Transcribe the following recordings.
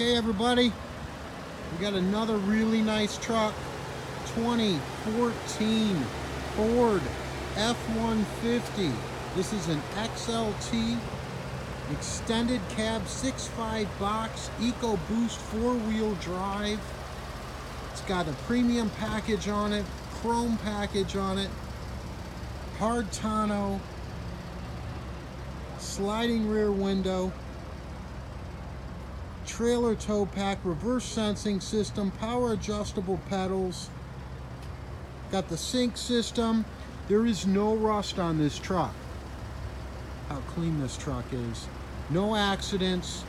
Okay, everybody, we got another really nice truck. 2014 Ford F-150. This is an XLT extended cab 6.5 box EcoBoost 4-wheel drive. It's got a premium package on it, chrome package on it, hard tonneau, sliding rear window, trailer tow pack, reverse sensing system, power adjustable pedals, got the sync system. There is no rust on this truck. How clean this truck is. No accidents.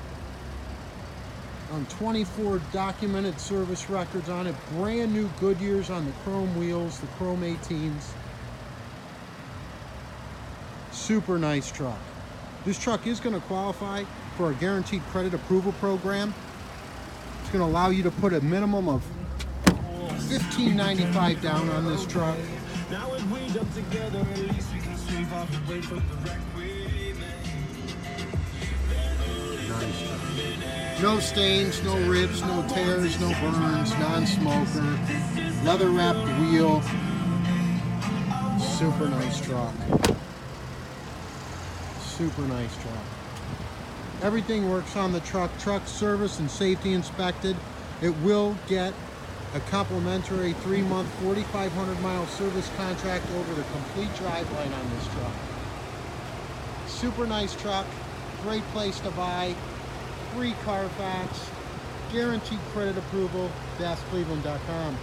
24 documented service records on it. Brand new Goodyears on the chrome wheels, the chrome 18s. Super nice truck. This truck is going to qualify for a guaranteed credit approval program. It's going to allow you to put a minimum of $15.95 down on this truck. Nice truck. No stains, no rips, no tears, no burns, non-smoker, leather wrapped wheel. Super nice truck. Super nice truck. Everything works on the truck. Truck service and safety inspected. It will get a complimentary 3-month, 4,500-mile service contract over the complete driveline on this truck. Super nice truck. Great place to buy. Free Carfax. Guaranteed credit approval. DasCleveland.com.